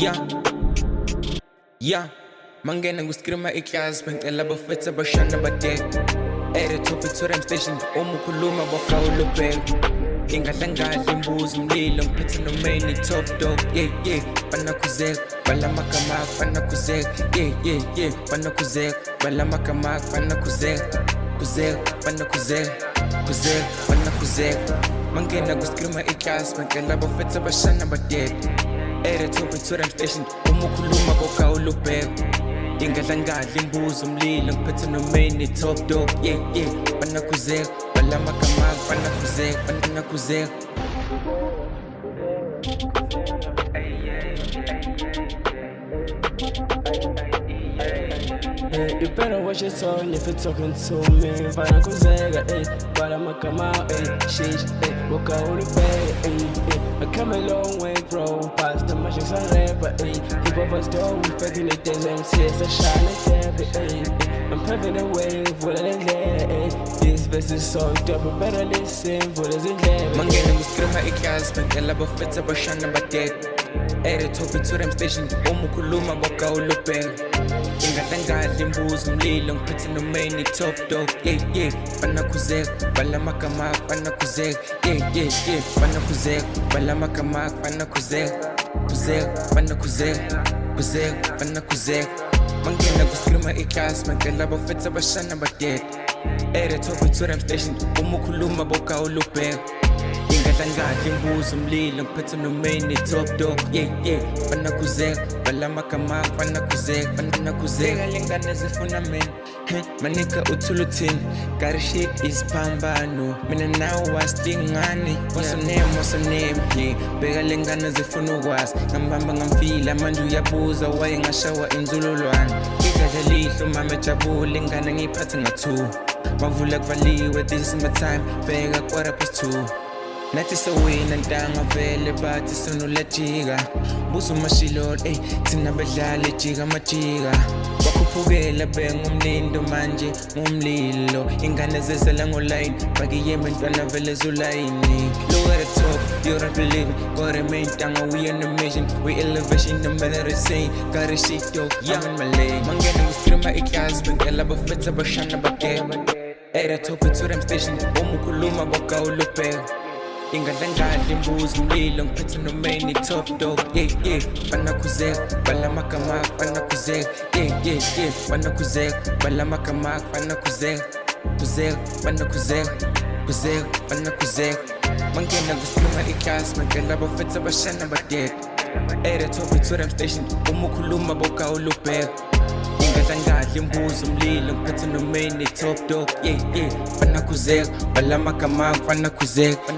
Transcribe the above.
Yeah, mangena nguskrima iclass bengicela bafethu abashana bade at the top to them station uma ukhuluma bokawulubheka ingadlangadla imbuzi umlilo ngiphethe nomain top dog banakhuzeka balamagama banakhuzeka banakhuzeka balamagama banakhuzeka banakhuzeka mangena nguskrima iclass bengicela bafethu abashana bade at the top to them station uma ukhuluma bokawulubheka ingadlangadla imbuzi umlilo ngiphethe nomain top dog banakhuzeka balamagama banakhuzeka You better watch your tone if you're talking to me. Banakhuzeka, balamagama, sheesh, woka ulubheka, I come a long way, bro. Past the magic I rapper, hip hop was dope, back in the days, MCs I shine like heavy, I'm paving the way, full of the this verse is so dope, you better listen, full of the mangena nguskrima iclass bengicela bafethu abashana bade at the top to them station uma ukhuluma bokawulubheka ingadlangadla imbuzi umlilo ngiphethe nomain top dog banakhuzeka balamagama banakhuzeka banakhuzeka balamagama banakhuzeka banakhuzeka mangena nguskrima iclass bengicela bafethu abashana bade at the top to them station uma ukhuluma bokawulubheka ingadlangadla imbuzi umlilo ngiphethe nomain top dog banakhuzeka balamagama banakhuzeka lengane zifuna mina manika uthuluthini got shit is phambano mina nawe wasilingani what's your name beka lengane zifuna ukwazi ngambamba ngamfila manje uyabuza wayengashawa inzululwane igadla lihlo mama ejabule ingane ngiyiphathe nga2 mavula kuvaliwe this is my time beka 2:15 nathi sewina ntanga vele bathi sonolajika buza umashilo thina bedlala ejika majika wakhuphukela bengumlindo manje ngumlilo ingane zezela ngoline bakiyeme ntwana vele zulayini look at the top you don't believe it got a main tanga we on a mission we elevation no matter the same got a shit dog I'm in my lane mangena nguskrima iclass bengicela bafethu abashana bade at the top to them station uma ukhuluma bokawulubheka ingadlangadla imbuzi umlilo ngiphethe nomain top dog banakhuzeka balamagama banakhuzeka banakhuzeka balamagama banakhuzeka mangena nguskrima iclass bengicela bafethu abashana bade at the top to them station uma ukhuluma bokawulubheka ingadlangadla imbuzi umlilo ngiphethe nomain top dog banakhuzeka balamagama banakhuzeka